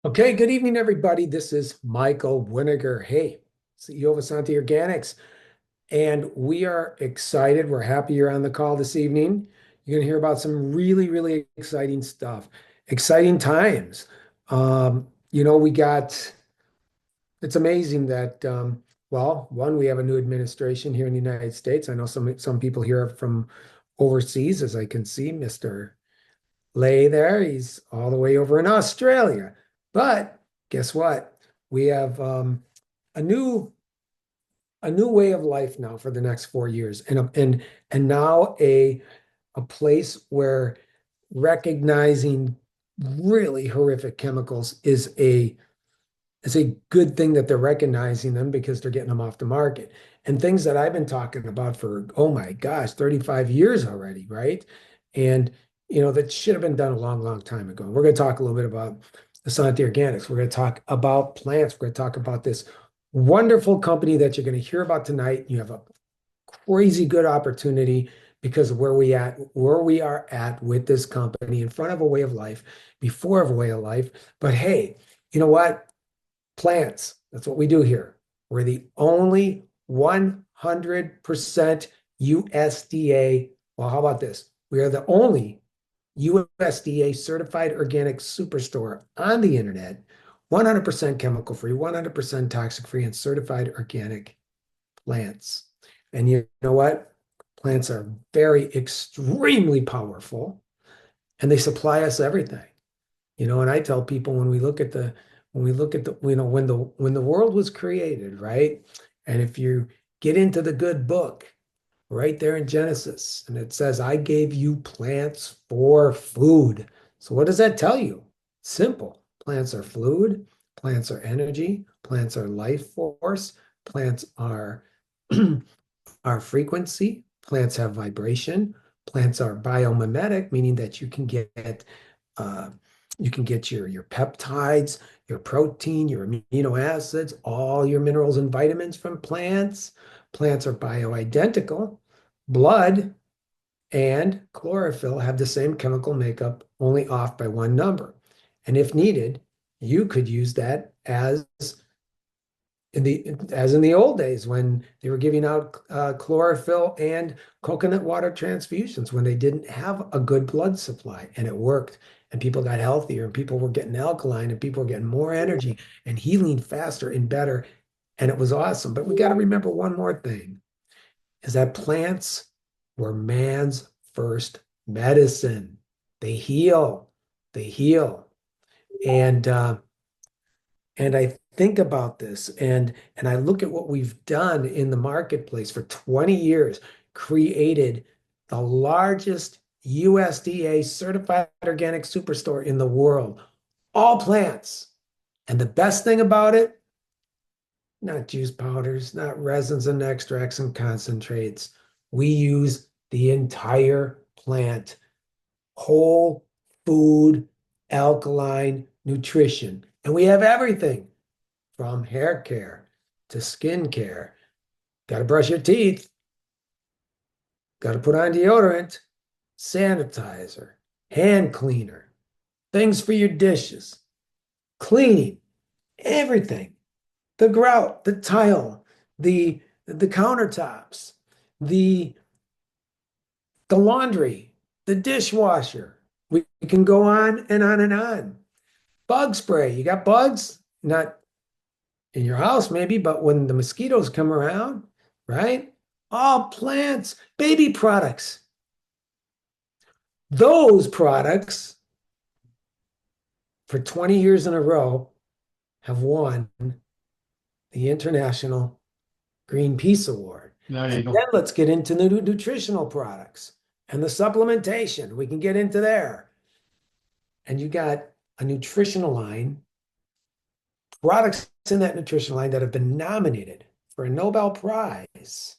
Okay, good evening, everybody. This is Michael Winiger. Hey, CEO of Essante Organics. And we are excited. We're happy you're on the call this evening. You're going to hear about some really, really exciting stuff, exciting times. We got, it's amazing that, well, one, we have a new administration here in the United States. I know some people here are from overseas, as I can see, Mr. Lay there. He's all the way over in Australia. But guess what? We have a new a new way of life now for the next 4 years, and now a place where recognizing really horrific chemicals is a good thing that they're recognizing them because they're getting them off the market. And things that I've been talking about for, oh my gosh, 35 years already, right? And that should have been done a long, long time ago. We're going to talk a little bit about Asante Organics. We're going to talk about plants. We're going to talk about this wonderful company that you're going to hear about tonight. You have a crazy good opportunity because of where we are at with this company in front of a way of life, before of a way of life. But hey, you know what? Plants. That's what we do here. We're the only 100% USDA. Well, how about this? We are the only USDA certified organic superstore on the internet, 100% chemical free, 100% toxic free, and certified organic plants. And you know what? Plants are very extremely powerful and they supply us everything. And I tell people when we look at the when the world was created, right? And if you get into the good book right there in Genesis, and it says, I gave you plants for food. So what does that tell you? Simple. Plants are fluid, plants are energy, plants are life force, plants are our frequency, plants have vibration, plants are biomimetic, meaning that uh, you can get your peptides, your protein, your amino acids, all your minerals and vitamins from plants. Plants are bioidentical. Blood and chlorophyll have the same chemical makeup, only off by one number. And if needed, you could use that as in the old days when they were giving out chlorophyll and coconut water transfusions when they didn't have a good blood supply, and it worked, and people got healthier, and people were getting alkaline, and people were getting more energy and healing faster and better, and it was awesome. But we got to remember one more thing, is that plants were man's first medicine. They heal, they heal. And I think about this and I look at what we've done in the marketplace for 20 years, created the largest USDA certified organic superstore in the world, all plants. And the best thing about it, not juice powders, not resins and extracts and concentrates. We use the entire plant, whole food, alkaline nutrition. And we have everything from hair care to skin care. Got to brush your teeth, got to put on deodorant, sanitizer, hand cleaner, things for your dishes, cleaning, everything. The grout, the tile, the countertops, the the laundry, the dishwasher. We can go on and on and on. Bug spray. You got bugs? Not in your house, maybe, but when the mosquitoes come around, right? All plants, baby products. Those products for 20 years in a row have won the International Green Peace Award. There And you go. then let's get into the nutritional products and the supplementation. We can get into there. And you got a nutritional line, products in that nutritional line that have been nominated for a Nobel Prize,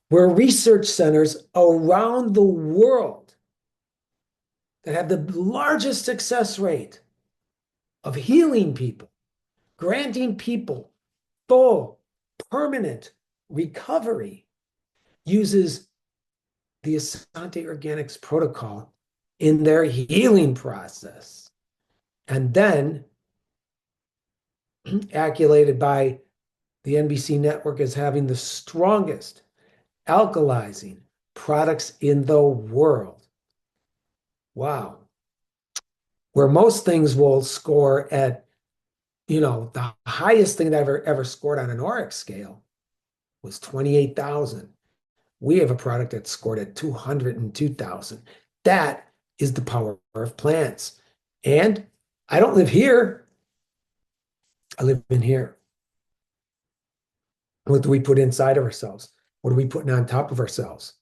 where research centers around the world that have the largest success rate of healing people, granting people full, permanent recovery, uses the Asante Organics protocol in their healing process. And then accoladed by the NBC network as having the strongest alkalizing products in the world. Wow. Where most things will score at, the highest thing that I've ever scored on an ORIC scale was 28,000. We have a product that's scored at 202,000. That is the power of plants. And I don't live here. I live in here. What do we put inside of ourselves? What are we putting on top of ourselves?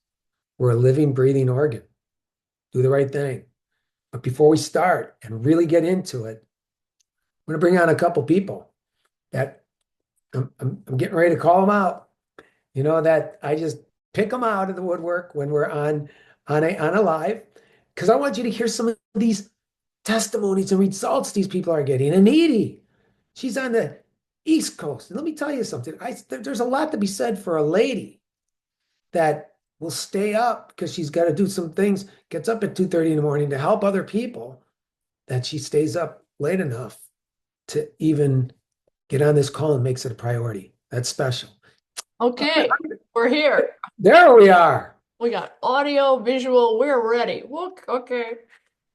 We're a living, breathing organ. Do the right thing. But before we start and really get into it, I'm going to bring on a couple people that I'm getting ready to call them out. That I just pick them out of the woodwork when we're on a live, because I want you to hear some of these testimonies and results these people are getting. And Edie, she's on the East Coast. And let me tell you something. There's a lot to be said for a lady that will stay up because she's got to do some things, gets up at 2:30 in the morning to help other people, that she stays up late enough to even get on this call and makes it a priority. That's special. Okay, we're here. There we are. We got audio, visual, we're ready. Look, okay.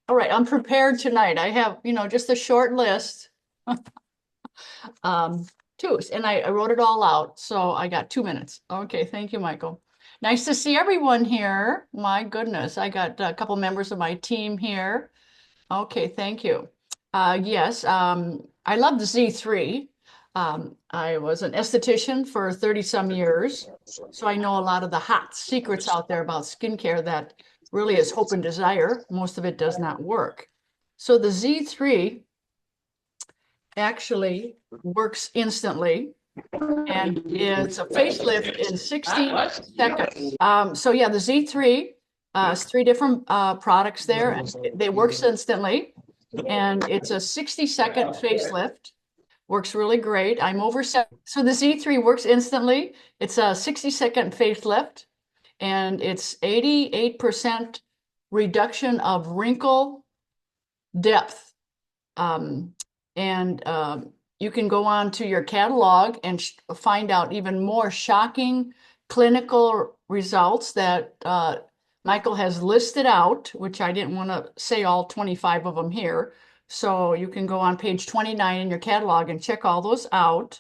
All right, I'm prepared tonight. I have, just a short list. Two, and I wrote it all out, so I got 2 minutes. Okay, thank you, Michael. Nice to see everyone here. My goodness, I got a couple members of my team here. Okay, thank you. Yes, I love the Z3. I was an esthetician for 30 some years, so I know a lot of the hot secrets out there about skincare that really is hope and desire. Most of it does not work. So the Z3 actually works instantly, and it's a facelift in 60 seconds. So yeah, the Z3 is three different products there, and they work instantly, and it's a 60-second facelift. Works really great. I'm over so the Z3 works instantly. It's a 60-second facelift, and it's 88% reduction of wrinkle depth. And you can go on to your catalog and find out even more shocking clinical results that Michael has listed out, which I didn't want to say all 25 of them here. So you can go on page 29 in your catalog and check all those out.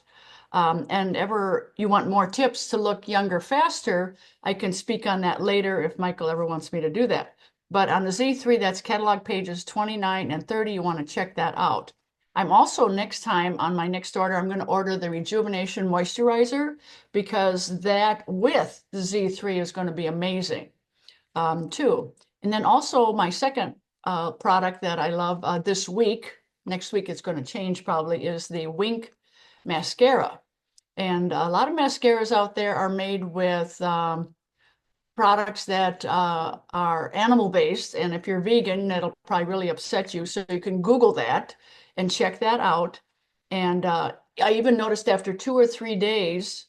And ever you want more tips to look younger faster, I can speak on that later if Michael ever wants me to do that. But on the Z3, that's catalog pages 29 and 30. You want to check that out. I'm also next time on my next order, I'm going to order the Rejuvenation Moisturizer, because that with the Z3 is going to be amazing too. And then also my second product that I love this week, next week it's going to change probably, is the Wink Mascara. And a lot of mascaras out there are made with products that are animal-based. And if you're vegan, that'll probably really upset you. So you can Google that and check that out. And I even noticed after 2 or 3 days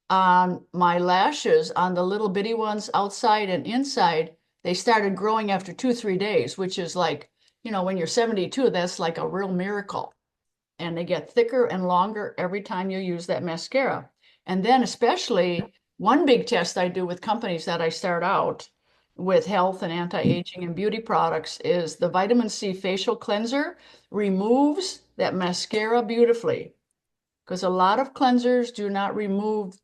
on my lashes, on the little bitty ones outside and inside, they started growing after 2, 3 days, which is like, when you're 72, that's like a real miracle. And they get thicker and longer every time you use that mascara. And then especially one big test I do with companies that I start out with health and anti-aging and beauty products is the vitamin C facial cleanser removes that mascara beautifully, because a lot of cleansers do not remove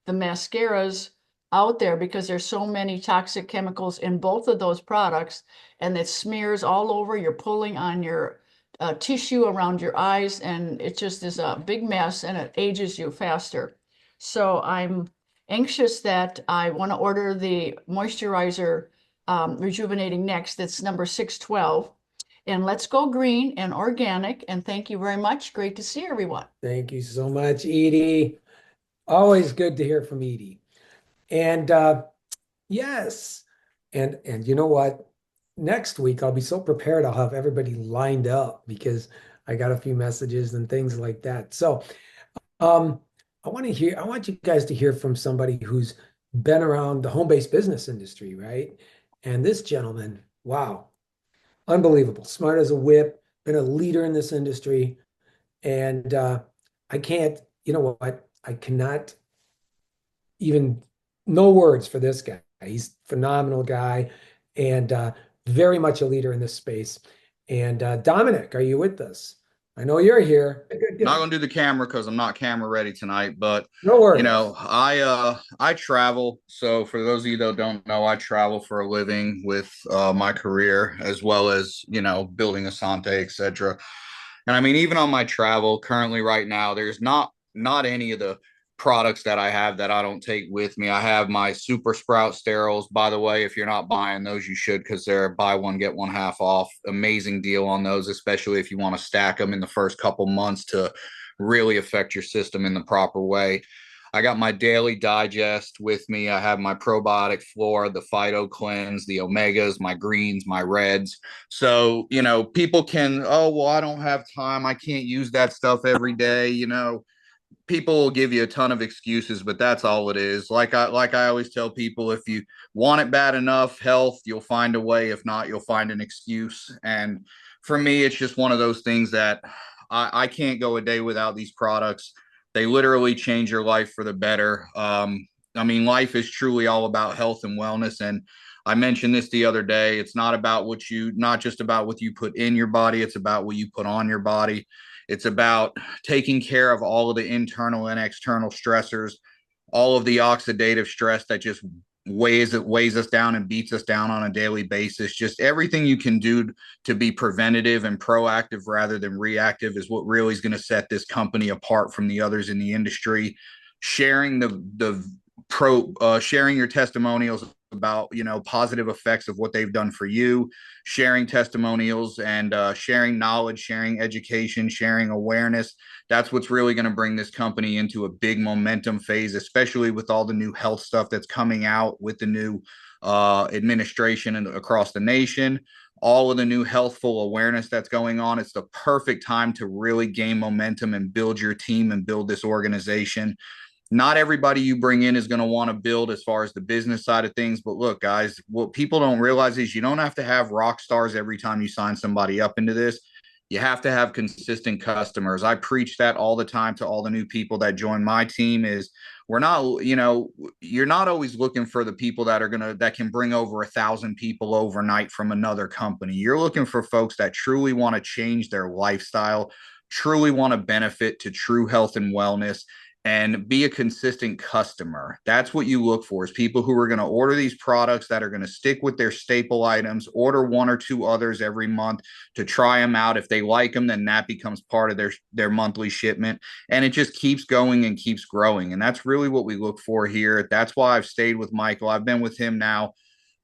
the mascaras out there because there's so many toxic chemicals in both of those products, and it smears all over. You're pulling on your tissue around your eyes, and it just is a big mess, and it ages you faster. So I'm anxious that I want to order the moisturizer rejuvenating next. That's number 612. And let's go green and organic. And thank you very much. Great to see everyone. Thank you so much, Edie. Always good to hear from Edie. And yes, and you know what? Next week I'll be so prepared. I'll have everybody lined up because I got a few messages and things like that. So um, I want you guys to hear from somebody who's been around the home-based business industry, right? And this gentleman, wow, unbelievable, smart as a whip, been a leader in this industry, and I can't, you know what? I cannot even, no words for this guy. He's a phenomenal guy and very much a leader in this space. And Dominic, are you with us? I know you're here. Good, Not good. gonna do the camera because I'm not camera ready tonight, but No worries. I travel. So for those of you that don't know, I travel for a living with my career as well as building Asante, etc. And I mean, even on my travel currently right now, there's not any of the products that I have that I don't take with me. I have my Super Sprout steriles. By the way, if you're not buying those, you should because they're buy one get one half off. Amazing deal on those, especially if you want to stack them in the first couple months to really affect your system in the proper way. I got my daily digest with me. I have my probiotic flora, the phyto cleanse, the omegas, my greens, my reds. So, people can, oh, well, I don't have time. I can't use that stuff every day. People will give you a ton of excuses, but that's all it is. Like I always tell people, if you want it bad enough, health, you'll find a way. If not, you'll find an excuse. And for me, it's just one of those things that I can't go a day without these products. They literally change your life for the better. I mean, life is truly all about health and wellness. And I mentioned this the other day. It's not just about what you put in your body, it's about what you put on your body. It's about taking care of all of the internal and external stressors, all of the oxidative stress that just weighs us down and beats us down on a daily basis. Just everything you can do to be preventative and proactive rather than reactive is what really is going to set this company apart from the others in the industry. Sharing sharing your testimonials about positive effects of what they've done for you, sharing testimonials and sharing knowledge, sharing education, sharing awareness. That's what's really going to bring this company into a big momentum phase, especially with all the new health stuff that's coming out with the new administration and across the nation, all of the new healthful awareness that's going on. It's the perfect time to really gain momentum and build your team and build this organization. Not everybody you bring in is going to want to build as far as the business side of things. But look, guys, what people don't realize is you don't have to have rock stars every time you sign somebody up into this. You have to have consistent customers. I preach that all the time to all the new people that join my team is we're not, you're not always looking for the people that can bring over 1,000 people overnight from another company. You're looking for folks that truly want to change their lifestyle, truly want to benefit to true health and wellness and be a consistent customer. That's what you look for is people who are going to order these products that are going to stick with their staple items, order one or two others every month to try them out. If they like them, then that becomes part of their monthly shipment. And it just keeps going and keeps growing. And that's really what we look for here. That's why I've stayed with Michael. I've been with him now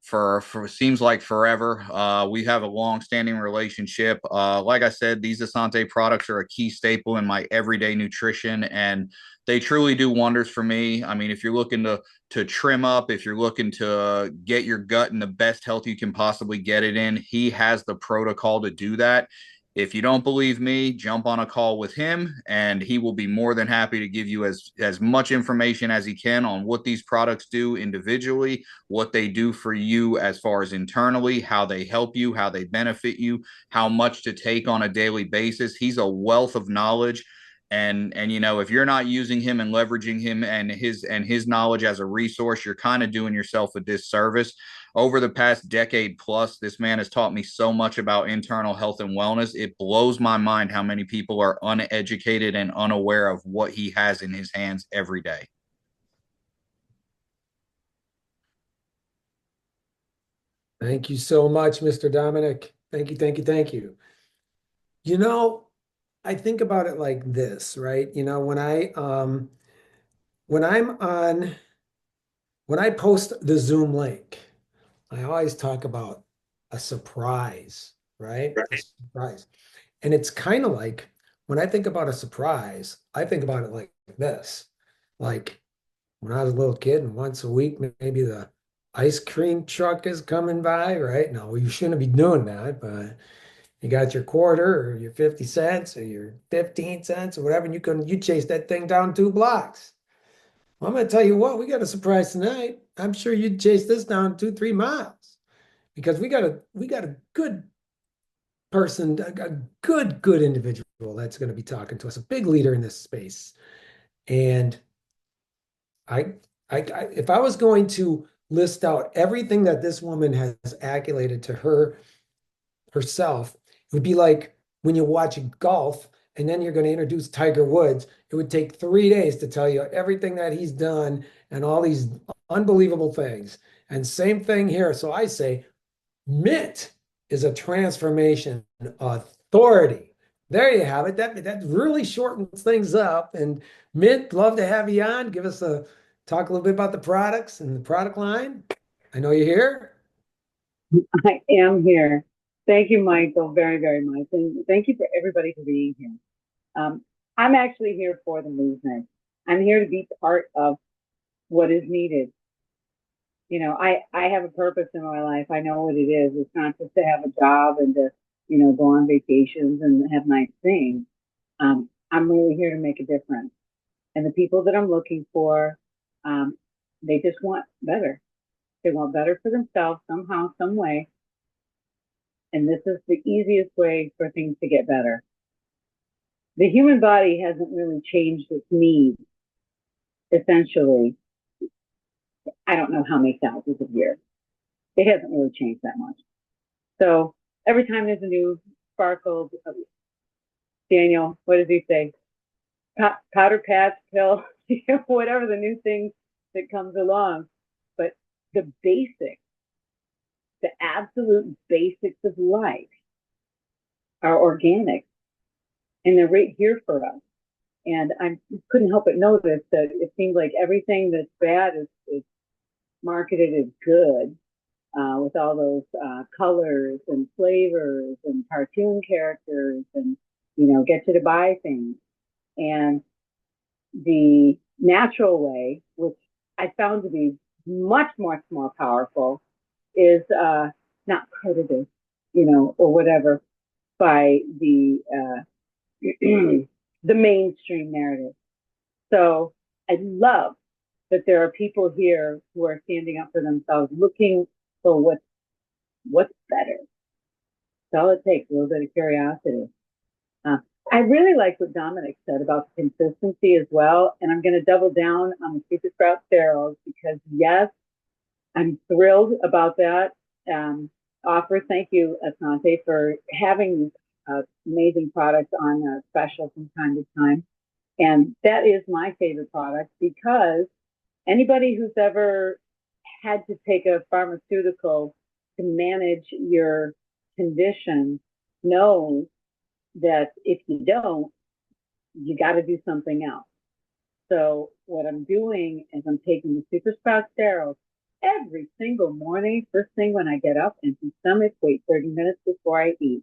for seems like forever. We have a long-standing relationship. Like I said, these Asante products are a key staple in my everyday nutrition, and they truly do wonders for me. I mean, if you're looking to trim up, if you're looking to get your gut in the best health you can possibly get it in, he has the protocol to do that. If you don't believe me, jump on a call with him, and he will be more than happy to give you as much information as he can on what these products do individually, what they do for you as far as internally, how they help you, how they benefit you, how much to take on a daily basis. He's a wealth of knowledge. And if you're not using him and leveraging him and his knowledge as a resource, you're kind of doing yourself a disservice. Over the past decade plus, this man has taught me so much about internal health and wellness. It blows my mind how many people are uneducated and unaware of what he has in his hands every day. Thank you so much, Mr. Dominic. Thank you, thank you, thank you. You know, I think about it like this, right? When I'm on when I post the Zoom link, I always talk about a surprise, right? A surprise. And it's kind of like when I think about a surprise, I think about it like this. Like when I was a little kid and once a week, maybe the ice cream truck is coming by, right? No, you shouldn't be doing that, but you got your quarter or your 50 cents or your 15 cents or whatever, and you chase that thing down 2 blocks. Well, I'm gonna tell you what, we got a surprise tonight. I'm sure you'd chase this down 2, 3 miles because we got a good person, a good individual that's going to be talking to us, a big leader in this space. And I, if I was going to list out everything that this woman has accoladed to herself, it would be like when you watch golf and then you're going to introduce Tiger Woods. It would take 3 days to tell you everything that he's done and all these unbelievable things. And same thing here. So I say, Mint is a transformation authority. There you have it. That really shortens things up. And Mint, love to have you on. Give us a talk a little bit about the products and the product line. I know you're here. I am here. Thank you, Michael, very, very much. And thank you for everybody for being here. Um, I'm actually here for the movement. I'm here to be part of what is needed. I have a purpose in my life. I know what it is. It's not just to have a job and to, go on vacations and have nice things. I'm really here to make a difference. And the people that I'm looking for, um, they just want better. They want better for themselves somehow, some way. And this is the easiest way for things to get better. The human body hasn't really changed its needs, essentially. I don't know how many thousands of years. It hasn't really changed that much. So every time there's a new sparkle, Daniel, what does he say? Powder patch pill, whatever the new thing that comes along. But the basics, the absolute basics of life are organic, and they're right here for us. And I couldn't help but notice that it seems like everything that's bad is marketed as good, with all those colors and flavors and cartoon characters and, get you to buy things. And the natural way, which I found to be much, much more powerful, is not credited, or whatever, by the mainstream narrative. So I love that there are people here who are standing up for themselves, looking for what's better. That's all it takes, a little bit of curiosity. I really like what Dominic said about the consistency as well, and I'm going to double down on the Super Sprout sterols because yes, I'm thrilled about that offer. Thank you, Essante, for having these amazing products on special from time to time. And that is my favorite product because anybody who's ever had to take a pharmaceutical to manage your condition knows that if you don't, you got to do something else. So what I'm doing is I'm taking the Super Sprout sterols every single morning, first thing when I get up, empty stomach, wait 30 minutes before I eat.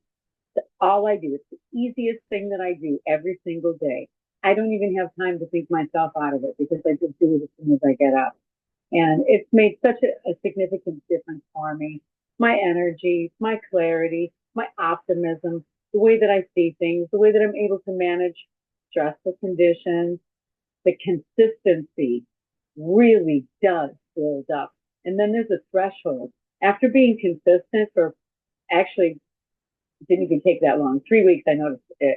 That's all I do. It's the easiest thing that I do every single day. I don't even have time to think myself out of it because I just do it as soon as I get up. And it's made such a significant difference for me. My energy, my clarity, my optimism, the way that I see things, the way that I'm able to manage stressful conditions, the consistency really does build up. And then there's a threshold. After being consistent for actually didn't even take that long. 3 weeks, I noticed a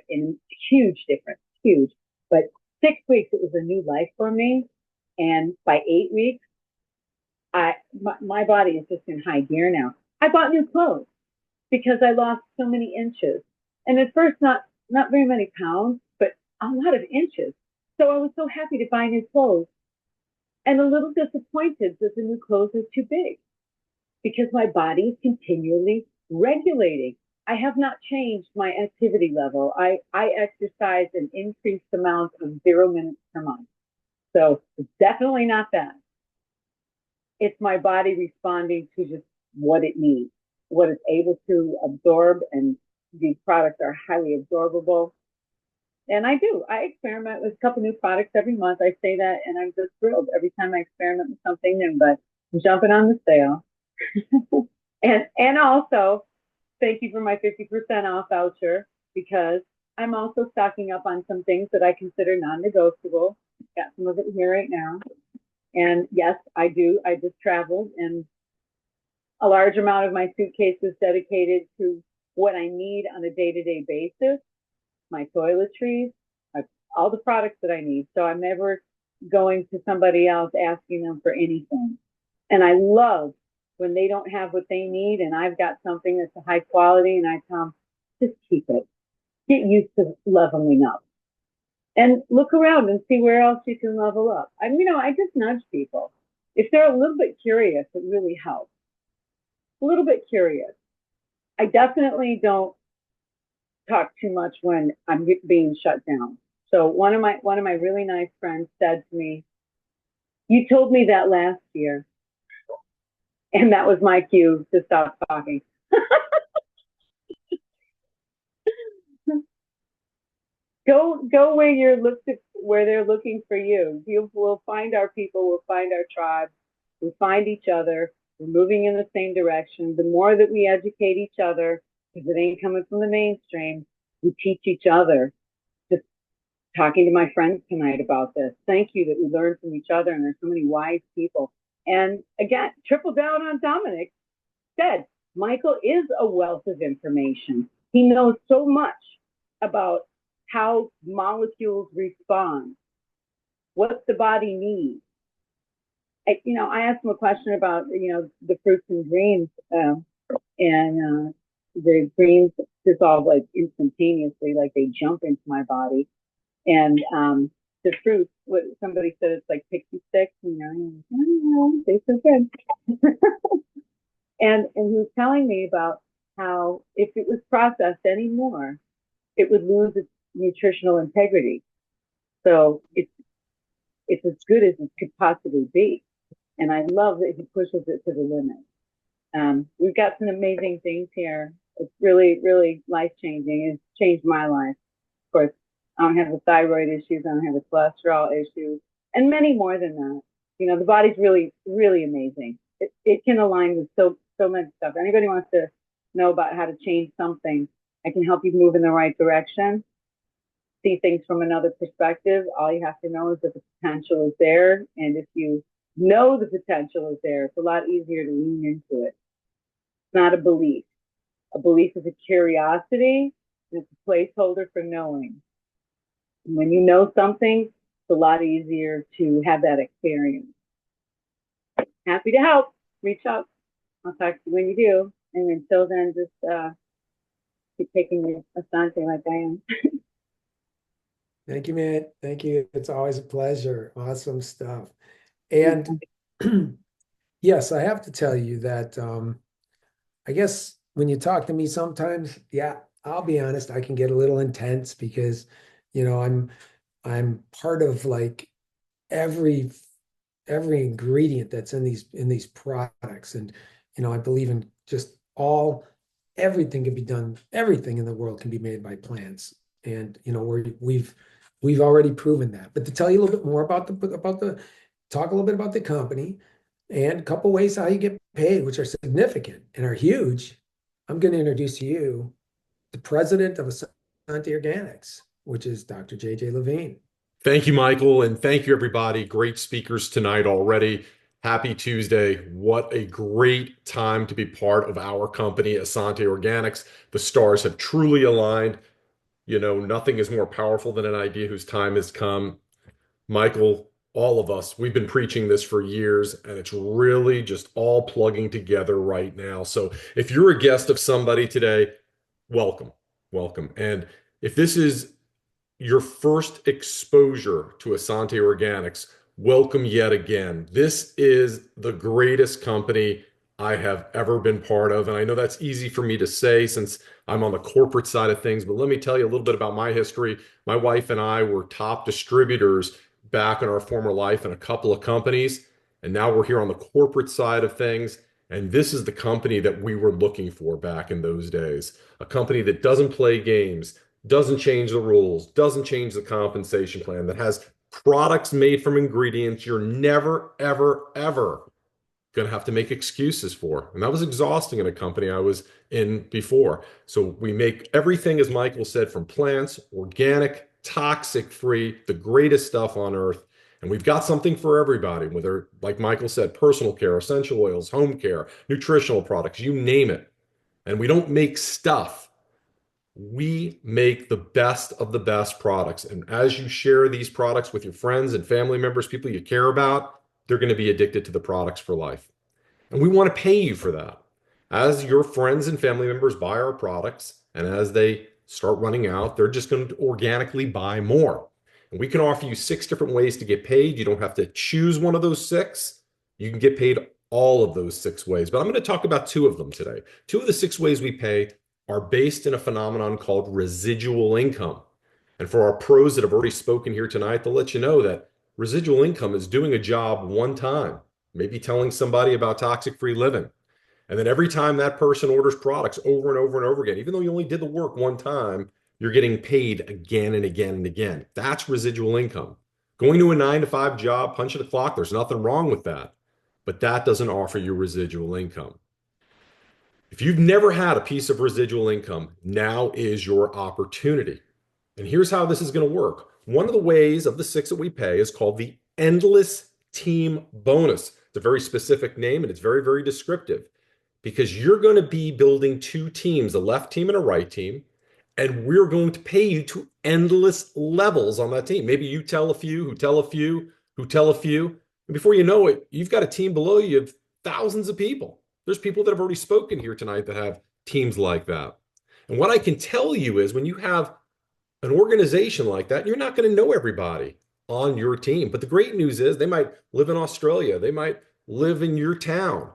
huge difference, huge. But 6 weeks, it was a new life for me. And by 8 weeks, my body is just in high gear now. I bought new clothes because I lost so many inches. And at first, not very many pounds, but a lot of inches. So I was so happy to buy new clothes and a little disappointed that the new clothes are too big because my body is continually regulating. I have not changed my activity level. I exercise an increased amount of 0 minutes per month. So it's definitely not that. It's my body responding to just what it needs, what it's able to absorb, and these products are highly absorbable. And I experiment with a couple new products every month. I say that, and I'm just thrilled every time I experiment with something new, but I'm jumping on the sale. and also, thank you for my 50% off voucher because I'm also stocking up on some things that I consider non-negotiable. Got some of it here right now. And yes, I do. I just traveled and a large amount of my suitcase is dedicated to what I need on a day-to-day basis, my toiletries, all the products that I need. So I'm never going to somebody else asking them for anything. And I love when they don't have what they need and I've got something that's a high quality and I tell them, just keep it. Get used to leveling up and look around and see where else you can level up. I just nudge people. If they're a little bit curious, it really helps. A little bit curious. I definitely don't talk too much when I'm being shut down. So one of my really nice friends said to me, "You told me that last year," and that was my cue to stop talking. Go where they're looking for you. We'll find our people. We'll find our tribe. We find each other. We're moving in the same direction. The more that we educate each other, because it ain't coming from the mainstream, we teach each other. Just talking to my friends tonight about this. Thank you that we learn from each other, and there's so many wise people. And again, triple down on Dominic said, Michael is a wealth of information. He knows so much about how molecules respond, what the body needs. I asked him a question about, the fruits and greens, and the greens dissolve like instantaneously, like they jump into my body. And the fruits, what somebody said, it's like pixie sticks, I don't know, they so good. and he was telling me about how if it was processed anymore, it would lose its nutritional integrity. So it's as good as it could possibly be. And I love that he pushes it to the limit. We've got some amazing things here. It's really, really life-changing. It's changed my life. Of course, I don't have the thyroid issues. I don't have the cholesterol issues, and many more than that. The body's really, really amazing. It can align with so much stuff. Anybody wants to know about how to change something, I can help you move in the right direction, see things from another perspective. All you have to know is that the potential is there. And if you know the potential is there, it's a lot easier to lean into it. It's not a belief. A belief is a curiosity, and it's a placeholder for knowing. And when you know something, it's a lot easier to have that experience. Happy to help. Reach out. I'll talk to you when you do. And until then, just keep taking your Essante like I am. Thank you, man. Thank you. It's always a pleasure. Awesome stuff. And yes, I have to tell you that I guess when you talk to me sometimes, yeah, I'll be honest, I can get a little intense because, I'm part of like every ingredient that's in these products. And, I believe in just everything can be done, everything in the world can be made by plants. And, we've already proven that. But to tell you a little bit more about talk a little bit about the company and a couple ways how you get paid, which are significant and are huge. I'm going to introduce you the president of Essante Organics, which is Dr. JJ Levine. Thank you, Michael, and thank you, everybody. Great speakers tonight already. Happy Tuesday. What a great time to be part of our company, Essante Organics. The stars have truly aligned. Nothing is more powerful than an idea whose time has come. Michael, all of us, we've been preaching this for years, and it's really just all plugging together right now. So if you're a guest of somebody today, welcome, welcome. And if this is your first exposure to Essante Organics, welcome yet again. This is the greatest company I have ever been part of. And I know that's easy for me to say since I'm on the corporate side of things, but let me tell you a little bit about my history. My wife and I were top distributors back in our former life in a couple of companies. And now we're here on the corporate side of things. And this is the company that we were looking for back in those days. A company that doesn't play games, doesn't change the rules, doesn't change the compensation plan, that has products made from ingredients you're never, ever, ever going to have to make excuses for. And that was exhausting in a company I was in before. So we make everything, as Michael said, from plants, organic, toxic free, the greatest stuff on earth. And we've got something for everybody, whether, like Michael said, personal care, essential oils, home care, nutritional products, you name it. And we don't make stuff. We make the best of the best products. And as you share these products with your friends and family members, people you care about, they're going to be addicted to the products for life. And we want to pay you for that. As your friends and family members buy our products, and as they start running out, they're just going to organically buy more. And we can offer you 6 different ways to get paid. You don't have to choose one of those 6. You can get paid all of those 6 ways. But I'm going to talk about 2 of them today. 2 of the 6 ways we pay are based in a phenomenon called residual income. And for our pros that have already spoken here tonight, they'll let you know that residual income is doing a job one time, maybe telling somebody about toxic-free living. And then every time that person orders products over and over and over again, even though you only did the work one time, you're getting paid again and again and again. That's residual income. Going to a 9 to 5 job, punching a clock, there's nothing wrong with that. But that doesn't offer you residual income. If you've never had a piece of residual income, now is your opportunity. And here's how this is going to work. One of the ways of the 6 that we pay is called the endless team bonus. It's a very specific name and it's very, very descriptive because you're going to be building 2 teams, a left team and a right team, and we're going to pay you to endless levels on that team. Maybe you tell a few, who tell a few, who tell a few. And before you know it, you've got a team below you of thousands of people. There's people that have already spoken here tonight that have teams like that. And what I can tell you is when you have an organization like that, you're not going to know everybody on your team. But the great news is they might live in Australia. They might live in your town,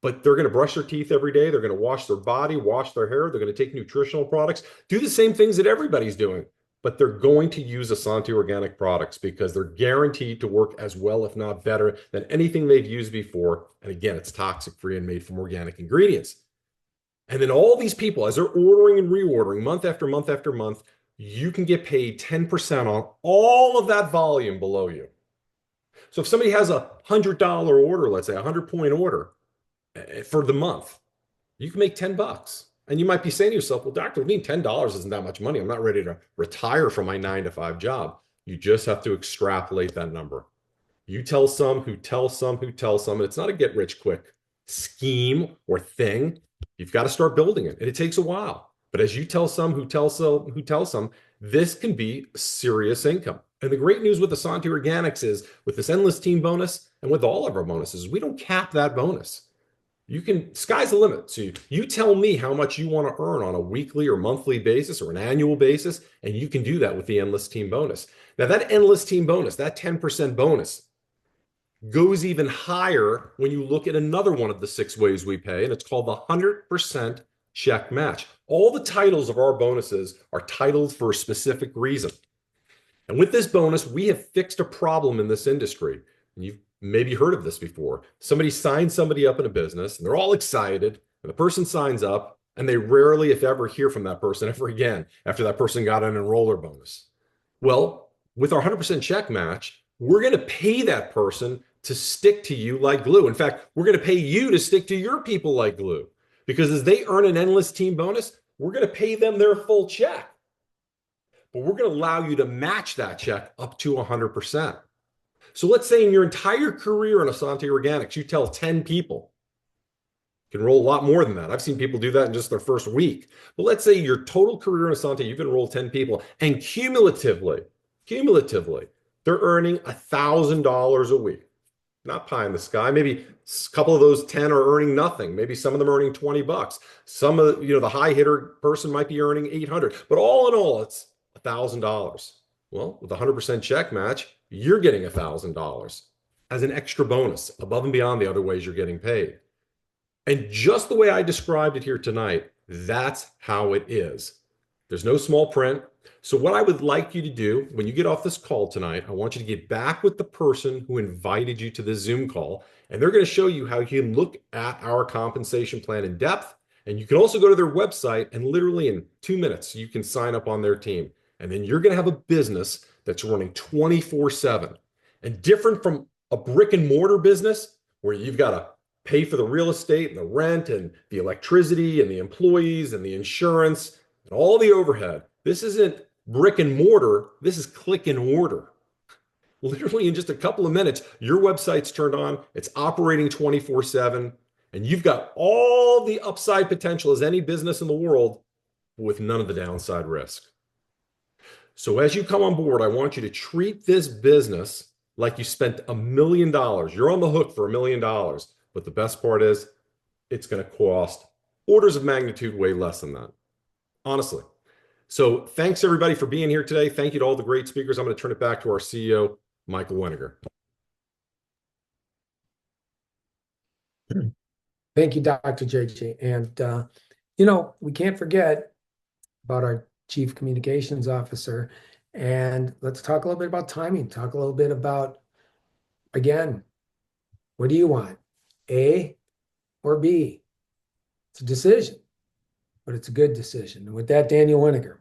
but they're going to brush their teeth every day. They're going to wash their body, wash their hair. They're going to take nutritional products, do the same things that everybody's doing, but they're going to use Essante organic products because they're guaranteed to work as well, if not better, than anything they've used before. And again, it's toxic free and made from organic ingredients. And then all these people, as they're ordering and reordering month after month after month, you can get paid 10% on all of that volume below you. So if somebody has a $100 order, let's say a 100-point order for the month, you can make $10. And you might be saying to yourself, well, doctor, I mean, $10 isn't that much money. I'm not ready to retire from my 9 to 5 job. You just have to extrapolate that number. You tell some who tell some who tell some, and it's not a get rich quick scheme or thing. You've got to start building it, and it takes a while. But as you tell some who tell some who tell some, this can be serious income. And the great news with Essante Organics is with this endless team bonus and with all of our bonuses, we don't cap that bonus. You can, sky's the limit. So you tell me how much you want to earn on a weekly or monthly basis or an annual basis, and you can do that with the endless team bonus. Now that endless team bonus, that 10% bonus goes even higher when you look at another one of the 6 ways we pay, and it's called the 100% check match. All the titles of our bonuses are titled for a specific reason. And with this bonus, we have fixed a problem in this industry. And you've maybe heard of this before. Somebody signs somebody up in a business and they're all excited, and the person signs up and they rarely, if ever, hear from that person ever again after that person got an enroller bonus. Well, with our 100% check match, we're going to pay that person to stick to you like glue. In fact, we're going to pay you to stick to your people like glue because as they earn an endless team bonus, we're going to pay them their full check. But we're going to allow you to match that check up to 100%. So let's say in your entire career in Essante Organics, you tell 10 people. You can enroll a lot more than that. I've seen people do that in just their first week. But let's say your total career in Essante, you've enrolled 10 people, and cumulatively, they're earning $1,000 a week. Not pie in the sky. Maybe a couple of those 10 are earning nothing. Maybe some of them are earning $20. Some of the high hitter person might be earning 800. But all in all, it's $1,000. Well, with a 100% check match, you're getting $1,000 as an extra bonus above and beyond the other ways you're getting paid. And just the way I described it here tonight, that's how it is. There's no small print. So what I would like you to do when you get off this call tonight, I want you to get back with the person who invited you to this Zoom call, and they're going to show you how you can look at our compensation plan in depth. And you can also go to their website and literally in 2 minutes, you can sign up on their team. And then you're going to have a business that's running 24/7 and different from a brick and mortar business where you've got to pay for the real estate and the rent and the electricity and the employees and the insurance and all the overhead. This isn't brick and mortar. This is click and order. Literally in just a couple of minutes, your website's turned on. It's operating 24/7 and you've got all the upside potential as any business in the world with none of the downside risk. So as you come on board, I want you to treat this business like you spent $1 million. You're on the hook for $1 million. But the best part is it's going to cost orders of magnitude way less than that, honestly. So thanks everybody for being here today. Thank you to all the great speakers. I'm going to turn it back to our CEO, Michael Weniger. Thank you, Dr. JJ. And, we can't forget about our Chief Communications Officer. And let's talk a little bit about timing. Talk a little bit about, again, what do you want? A or B? It's a decision, but it's a good decision. And with that, Daniel Winiger.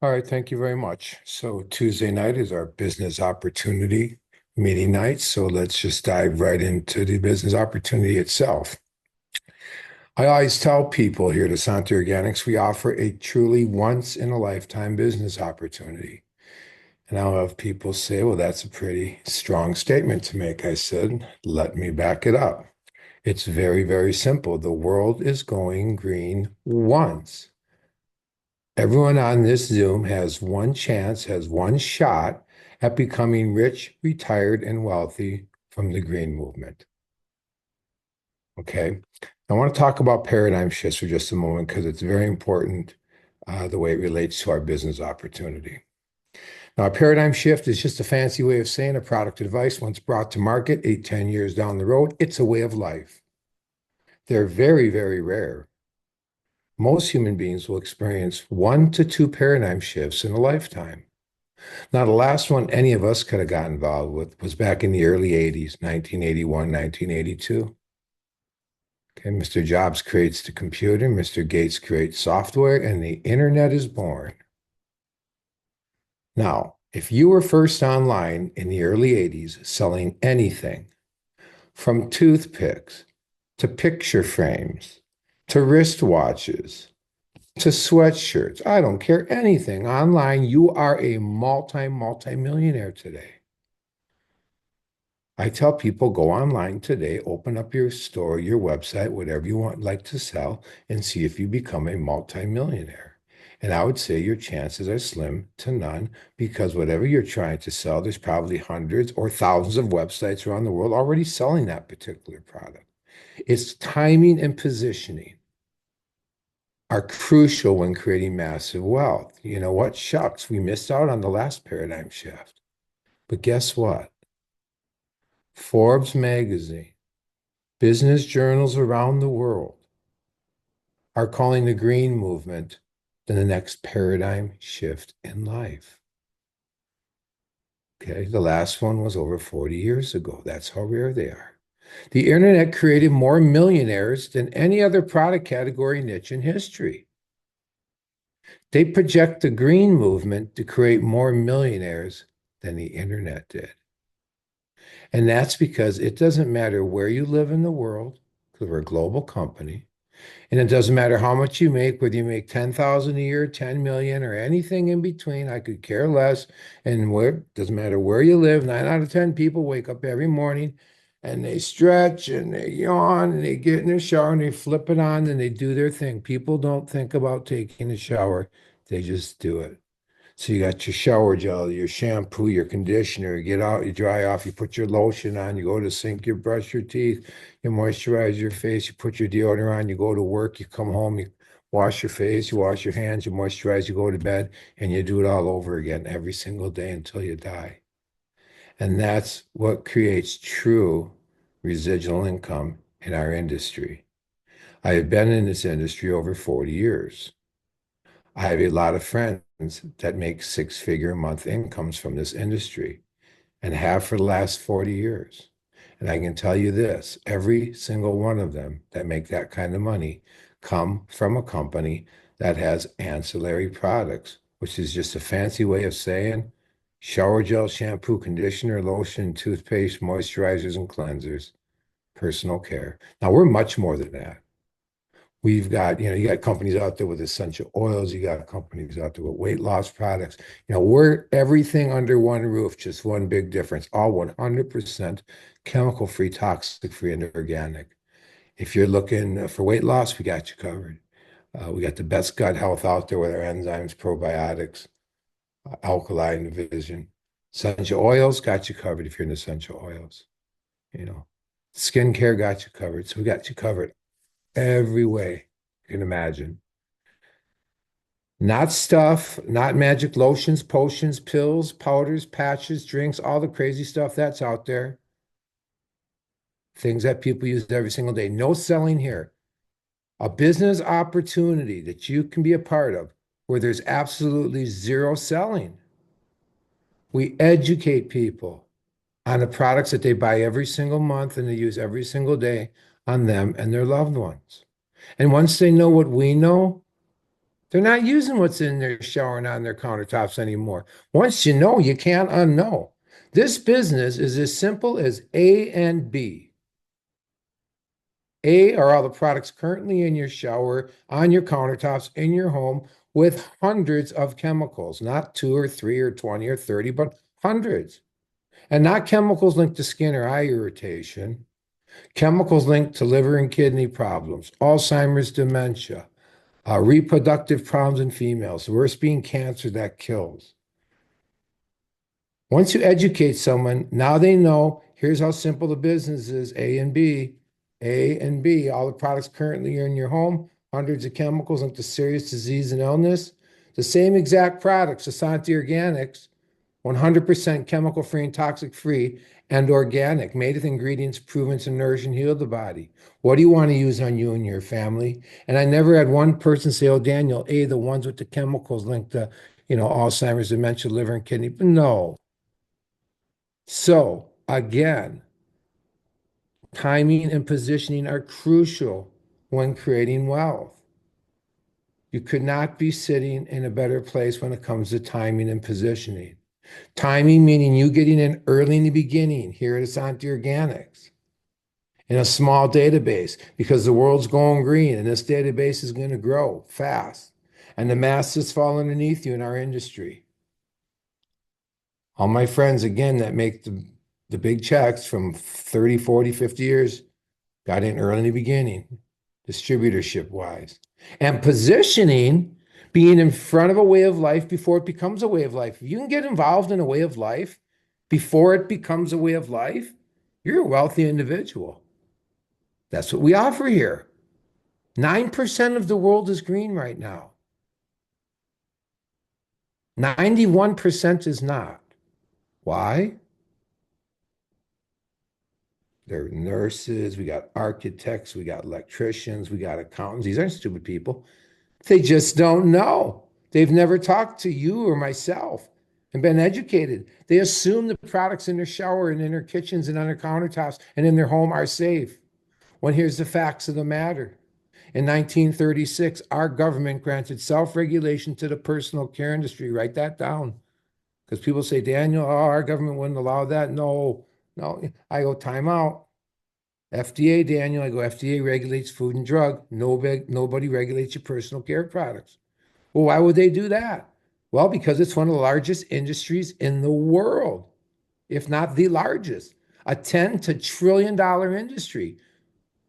All right, thank you very much. So Tuesday night is our business opportunity meeting night. So let's just dive right into the business opportunity itself. I always tell people here at Essante Organics, we offer a truly once in a lifetime business opportunity. And I'll have people say, well, that's a pretty strong statement to make. I said, let me back it up. It's very, very simple. The world is going green once. Everyone on this Zoom has one chance, has one shot at becoming rich, retired, and wealthy from the green movement. Okay. I want to talk about paradigm shifts for just a moment because it's very important the way it relates to our business opportunity. Now, a paradigm shift is just a fancy way of saying a product or device once brought to market 8, 10 years down the road. It's a way of life. They're very, very rare. Most human beings will experience 1 to 2 paradigm shifts in a lifetime. Now, the last one any of us could have got involved with was back in the early 80s, 1981, 1982. Okay, Mr. Jobs creates the computer, Mr. Gates creates software, and the internet is born. Now, if you were first online in the early 80s selling anything, from toothpicks to picture frames to wristwatches to sweatshirts, I don't care, anything online, you are a multi-millionaire today. I tell people, go online today, open up your store, your website, whatever you want like to sell, and see if you become a multi-millionaire. And I would say your chances are slim to none because whatever you're trying to sell, there's probably hundreds or thousands of websites around the world already selling that particular product. It's timing and positioning are crucial when creating massive wealth. You know what? Shucks, we missed out on the last paradigm shift. But guess what? Forbes magazine, business journals around the world are calling the green movement the next paradigm shift in life. Okay, the last one was over 40 years ago. That's how rare they are. The internet created more millionaires than any other product category niche in history. They project the green movement to create more millionaires than the internet did. And that's because it doesn't matter where you live in the world, because we're a global company. And it doesn't matter how much you make, whether you make 10,000 a year, 10 million, or anything in between. I could care less. And where doesn't matter where you live, 9 out of 10 people wake up every morning and they stretch and they yawn and they get in their shower and they flip it on and they do their thing. People don't think about taking a shower. They just do it. So you got your shower gel, your shampoo, your conditioner, you get out, you dry off, you put your lotion on, you go to the sink, you brush your teeth, you moisturize your face, you put your deodorant on, you go to work, you come home, you wash your face, you wash your hands, you moisturize, you go to bed, and you do it all over again every single day until you die. And that's what creates true residual income in our industry. I have been in this industry over 40 years. I have a lot of friends that make 6-figure a month incomes from this industry and have for the last 40 years. And I can tell you this, every single one of them that make that kind of money come from a company that has ancillary products, which is just a fancy way of saying shower gel, shampoo, conditioner, lotion, toothpaste, moisturizers, and cleansers, personal care. Now, we're much more than that. We've got, you got companies out there with essential oils. You got companies out there with weight loss products. We're everything under one roof, just one big difference, all 100% chemical-free, toxic-free, and organic. If you're looking for weight loss, we got you covered. We got the best gut health out there with our enzymes, probiotics, alkaline division. Essential oils got you covered if you're in essential oils. You know, skincare got you covered. So we got you covered every way you can imagine. Not stuff, not magic lotions, potions, pills, powders, patches, drinks, all the crazy stuff that's out there. Things that people use every single day. No selling here. A business opportunity that you can be a part of where there's absolutely zero selling. We educate people on the products that they buy every single month and they use every single day on them and their loved ones. And once they know what we know, they're not using what's in their shower and on their countertops anymore. Once you know, you can't unknow. This business is as simple as A and B. A are all the products currently in your shower, on your countertops, in your home, with hundreds of chemicals, not 2 or 3 or 20 or 30, but hundreds. And not chemicals linked to skin or eye irritation, chemicals linked to liver and kidney problems, Alzheimer's, dementia, reproductive problems in females, the worst being cancer that kills. Once you educate someone, now they know here's how simple the business is, A and B. A and B, all the products currently are in your home, hundreds of chemicals linked to serious disease and illness. The same exact products, Essante Organics, 100% chemical free and toxic free and organic, made with ingredients proven to nourish and heal the body. What do you want to use on you and your family? And I never had one person say, oh, Daniel, the ones with the chemicals linked to, Alzheimer's, dementia, liver, and kidney. But no. So again, timing and positioning are crucial when creating wealth. You could not be sitting in a better place when it comes to timing and positioning. Timing meaning you getting in early in the beginning here at Essante Organics in a small database because the world's going green and this database is going to grow fast and the masses fall underneath you in our industry. All my friends, again, that make the big checks from 30, 40, 50 years got in early in the beginning, distributorship wise. And positioning, being in front of a way of life before it becomes a way of life. If you can get involved in a way of life before it becomes a way of life, you're a wealthy individual. That's what we offer here. 9% of the world is green right now. 91% is not. Why? They're nurses, we got architects, we got electricians, we got accountants. These aren't stupid people. They just don't know. They've never talked to you or myself and been educated. They assume the products in their shower and in their kitchens and on their countertops and in their home are safe. When here's the facts of the matter. In 1936, our government granted self-regulation to the personal care industry. Write that down. Because people say, Daniel, our government wouldn't allow that. No, no. I go, time out. FDA, Daniel, I go, FDA regulates food and drug. Nobody regulates your personal care products. Well, why would they do that? Well, because it's one of the largest industries in the world, if not the largest. A $10 trillion industry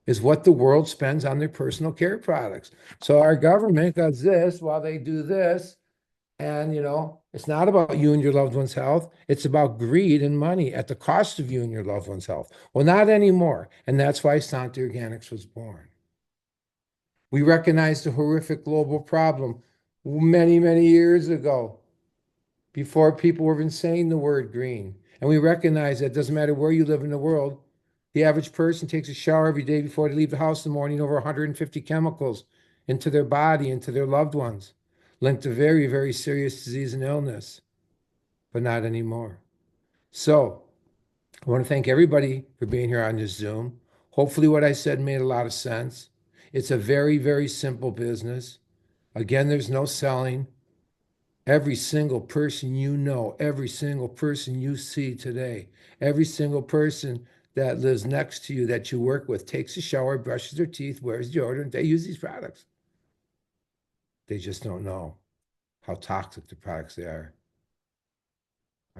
is what the world spends on their personal care products. So our government does this while they do this. And, it's not about you and your loved one's health. It's about greed and money at the cost of you and your loved one's health. Well, not anymore. And that's why Essante Organics was born. We recognized a horrific global problem many, many years ago, before people were even saying the word green. And we recognize that it doesn't matter where you live in the world. The average person takes a shower every day before they leave the house in the morning, over 150 chemicals into their body, into their loved ones, linked to very, very serious disease and illness, but not anymore. So I want to thank everybody for being here on this Zoom. Hopefully what I said made a lot of sense. It's a very, very simple business. Again, there's no selling. Every single person you know, every single person you see today, every single person that lives next to you that you work with takes a shower, brushes their teeth, wears deodorant. They use these products. They just don't know how toxic the products they're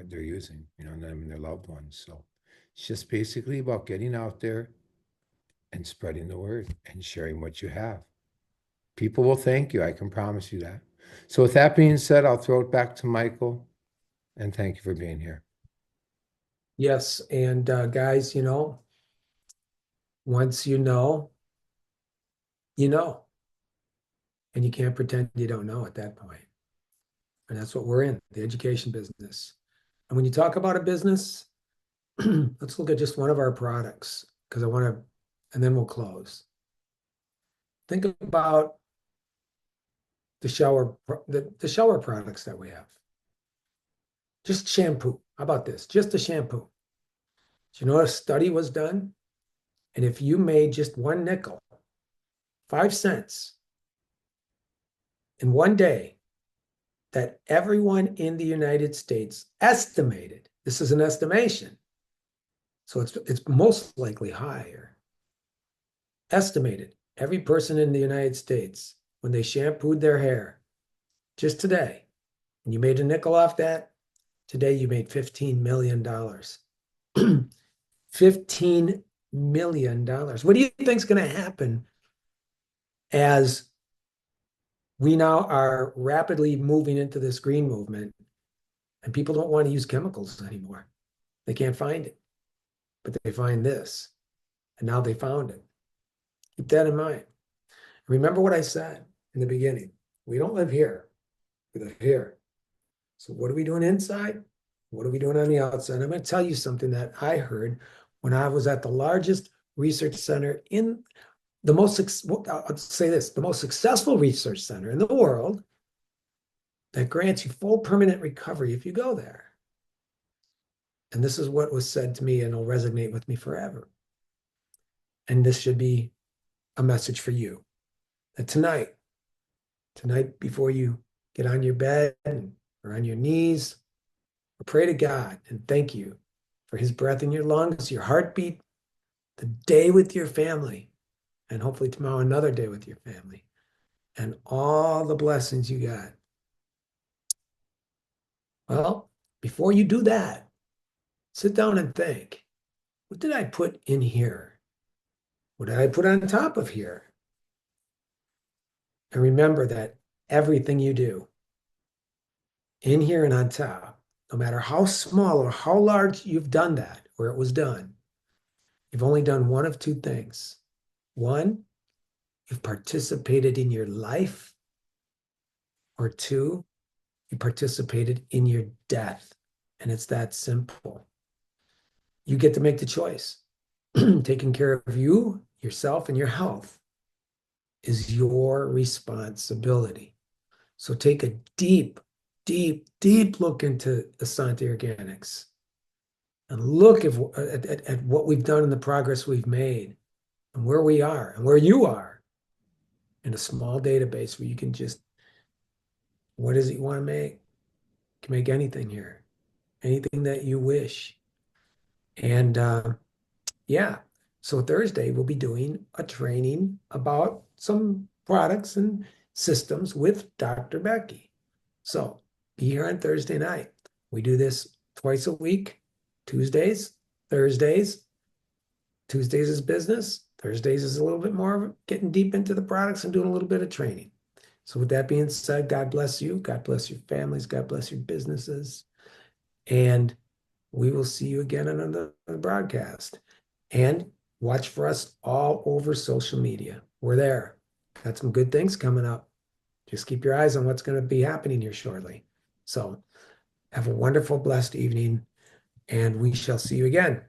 using, them and their loved ones. So it's just basically about getting out there and spreading the word and sharing what you have. People will thank you. I can promise you that. So with that being said, I'll throw it back to Michael and thank you for being here. Yes, and guys, once you know, and you can't pretend you don't know at that point. And that's what we're in, the education business. And when you talk about a business, let's look at just one of our products because I want to, and then we'll close. Think about the shower products that we have. Just shampoo. How about this? Just a shampoo. Do you know a study was done? And if you made just one nickel, 5 cents in one day, that everyone in the United States estimated, this is an estimation, so it's most likely higher, estimated every person in the United States, when they shampooed their hair just today, and you made a nickel off that, today you made $15 million. $15 million. What do you think is going to happen as we now are rapidly moving into this green movement and people don't want to use chemicals anymore? They can't find it, but they find this. And now they found it. Keep that in mind. Remember what I said in the beginning. We don't live here. We live here. So what are we doing inside? What are we doing on the outside? I'm going to tell you something that I heard when I was at the largest research center in the most, I'll say this, the most successful research center in the world that grants you full permanent recovery if you go there. And this is what was said to me and it'll resonate with me forever. And this should be a message for you that tonight before you get on your bed or on your knees, or pray to God and thank you for his breath in your lungs, your heartbeat, the day with your family, and hopefully tomorrow another day with your family, and all the blessings you got. Well, before you do that, sit down and think, what did I put in here? What did I put on top of here? And remember that everything you do in here and on top, no matter how small or how large you've done that, or it was done, you've only done one of two things. One, you've participated in your life, or two, you participated in your death. And it's that simple. You get to make the choice. Taking care of you, yourself, and your health is your responsibility. So take a deep, deep, deep look into Essante Organics and look at what we've done and the progress we've made and where we are and where you are in a small database where you can just, what is it you want to make? You can make anything here, anything that you wish. And yeah, so Thursday we'll be doing a training about some products and systems with Dr. Becky. So be here on Thursday night. We do this twice a week, Tuesdays, Thursdays. Tuesdays is business. Thursdays is a little bit more of getting deep into the products and doing a little bit of training. So with that being said, God bless you. God bless your families. God bless your businesses. And we will see you again on another broadcast. And watch for us all over social media. We're there. Got some good things coming up. Just keep your eyes on what's going to be happening here shortly. So have a wonderful, blessed evening, and we shall see you again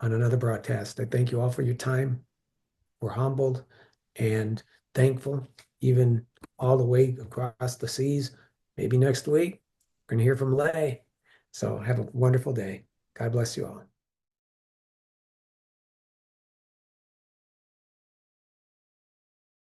on another broadcast. I thank you all for your time. We're humbled and thankful, even all the way across the seas. Maybe next week, we're going to hear from Lay. So have a wonderful day. God bless you all.